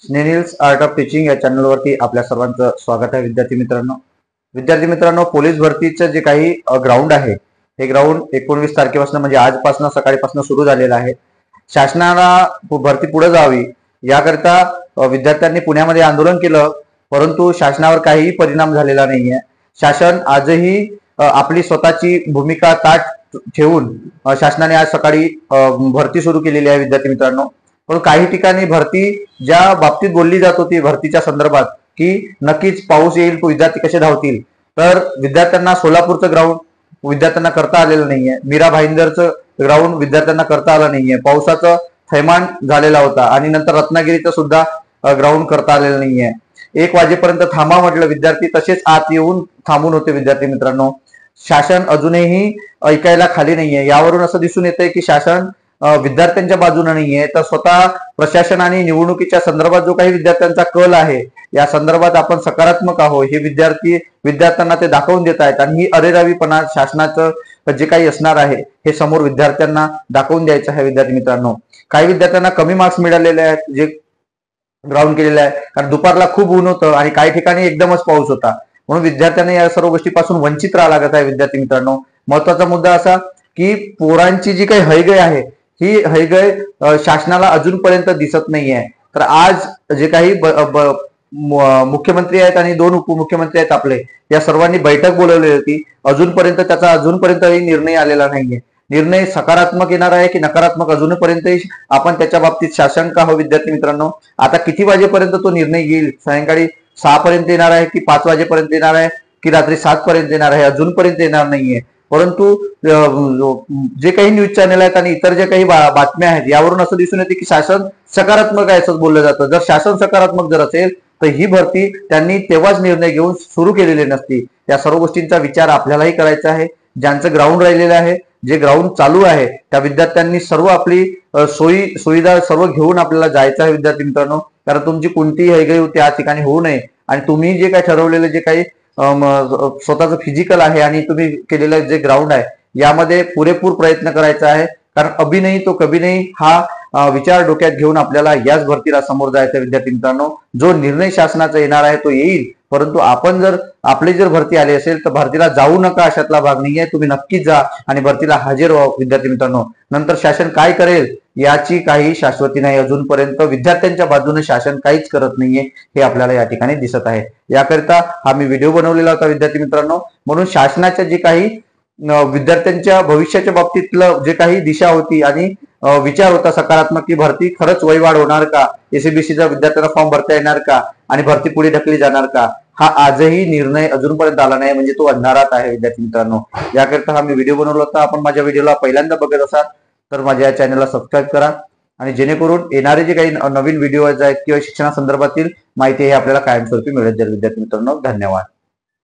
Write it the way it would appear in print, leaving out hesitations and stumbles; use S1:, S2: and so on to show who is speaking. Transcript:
S1: स्नेहिल्स art of teaching या चॅनलवरती आपल्या सर्वांचं स्वागत आहे. विद्यार्थी मित्रांनो, पोलीस भरतीचं जे काही ग्राउंड आहे हे ग्राउंड 19 तारखेपासून म्हणजे आजपासून सकाळीपासून सुरू झालेलं आहे. शासनाला भरती पुढे जावी याकरिता विद्यार्थ्यांनी पुण्यामध्ये आंदोलन केलं, परंतु शासनावर काहीही परिणाम झालेला नाहीये. शासन आजही आपली स्वतःची भूमिका ताठ ठेवून शासनाने आज सकाळी भरती सुरू केलेली आहे. विद्यार्थी मित्रांनो, पण काही ठिकाणी भरती ज्या बाबतीत बोलली जात होती भरतीच्या संदर्भात की नक्कीच पाऊस येईल, विद्यार्थी कसे धावतील, तर विद्यार्थ्यांना सोलापूरचं ग्राउंड विद्यार्थ्यांना करता आलेलं नाहीये. मीरा भाईंदरचं ग्राउंड विद्यार्थ्यांना करता आलं नाहीये. पावसाचं थैमान झालेला होता आणि नंतर रत्नागिरीचं सुद्धा ग्राउंड करता आलेलं नाहीये. 1 वाजेपर्यंत थांबा म्हटलं, विद्यार्थी तसेच आत येऊन थांबून होते. विद्यार्थी मित्रांनो, शासन अजूनही ऐकायला खाली नाहीये. यावरून असं दिसून येतंय की शासन विद्यार्थ्यांच्या बाजूने नाहीये, तर स्वतः प्रशासन आणि निवडणुकीच्या संदर्भात जो काही विद्यार्थ्यांचा कल आहे या संदर्भात आपण सकारात्मक आहोत हे विद्यार्थ्यांना ते दाखवून देत आहेत. आणि ही अरेरावीपणा शासनाचं जे काही असणार आहे हे समोर विद्यार्थ्यांना दाखवून द्यायचं आहे. विद्यार्थी मित्रांनो, काही विद्यार्थ्यांना कमी मार्क्स मिळालेले आहेत जे ग्राउंड केलेलं आहे, कारण दुपारला खूप ऊन होतं आणि काही ठिकाणी एकदमच पाऊस होता, म्हणून विद्यार्थ्यांना या सर्व गोष्टीपासून वंचित राहावं लागत आहे. विद्यार्थी मित्रांनो, महत्वाचा मुद्दा असा की पोरांची जी काही हयगय आहे ही हयगय शासनाला अजूनपर्यंत दिसत नाहीये. तर आज जे काही मुख्यमंत्री आहेत आणि 2 उपमुख्यमंत्री आहेत आपले, या सर्वांनी बैठक बोलवली होती. अजूनपर्यंतही निर्णय आलेला नाहीये. निर्णय सकारात्मक येणार आहे की नकारात्मक अजूनपर्यंतही आपण त्याच्या बाबतीत साशंक आहोत. विद्यार्थी मित्रांनो, आता किती वाजेपर्यंत तो निर्णय येईल, सायंकाळी 6 पर्यंत येणार आहे की 5 वाजेपर्यंत येणार आहे की रात्री 7 पर्यंत येणार आहे, अजूनपर्यंत येणार नाहीये. परंतु जे काही न्यूज चॅनल आहेत आणि इतर जे काही बातम्या आहेत यावरून असं दिसून येते की शासन सकारात्मक आहे असं बोललं जातं. जर शासन सकारात्मक जर असेल तर ही भरती त्यांनी तेव्हाच निर्णय घेऊन सुरू केलेली नसती. या सर्व गोष्टींचा विचार आपल्यालाही करायचा आहे. ज्यांचं ग्राउंड राहिलेलं आहे, जे ग्राउंड चालू आहे, त्या विद्यार्थ्यांनी सर्व आपली सोयी सुविधा सर्व घेऊन आपल्याला जायचं आहे. विद्यार्थी मित्रांनो, कारण तुमची कोणतीही हयगय त्या ठिकाणी होऊ नये आणि तुम्ही जे काही ठरवलेलं जे काही स्वतःचं फिजिकल आहे आणि तुम्ही केलेलं जे ग्राउंड आहे यामध्ये पुरेपूर प्रयत्न करायचा आहे. कारण अभी नाही तो कभी नाही हा विचार डोक्यात घेऊन आपल्याला याच भरतीला समोर जायचं. विद्यार्थी मित्रांनो, जो निर्णय शासनाचा येणार आहे तो येईल, परंतु आपण जर आपली जर भरती आली असेल तर भरतीला जाऊ नका अशातला भाग नाहीये. तुम्ही नक्कीच जा आणि भरतीला हजर व्हा. विद्यार्थी मित्रांनो, नंतर शासन काय करेल याची काही शाश्वती नाही. अजूनपर्यंत विद्यार्थ्यांच्या बाजूने शासन काहीच करत नाहीये हे आपल्याला या ठिकाणी दिसत आहे. याकरिता हा मी व्हिडिओ बनवलेला होता. विद्यार्थी मित्रांनो, म्हणून शासनाच्या जे काही विद्यार्थ्यांच्या भविष्याच्या बाबतीतलं जे काही दिशा होती आणि विचार होता सकारात्मक की भरती खरंच वयवाढ होणार का, एसीबीसीचा विद्यार्थ्यांना फॉर्म भरता येणार का आणि भरती पुढे ढकलली जाणार का, हा आजही निर्णय अजूनपर्यंत आला नाही. म्हणजे तो अंधारात आहे. विद्यार्थी मित्रांनो, याकरिता हा मी व्हिडिओ बनवला होता. आपण माझ्या व्हिडिओला पहिल्यांदा बघत असाल तर माझ्या चॅनलला सबस्क्राईब करा आणि जेणेकरून येणारे जे काही नवीन व्हिडिओ आहेत किंवा शिक्षणासंदर्भातील माहिती हे आपल्याला कायमस्वरूपी मिळत जाईल. विद्यार्थी मित्रांनो, धन्यवाद.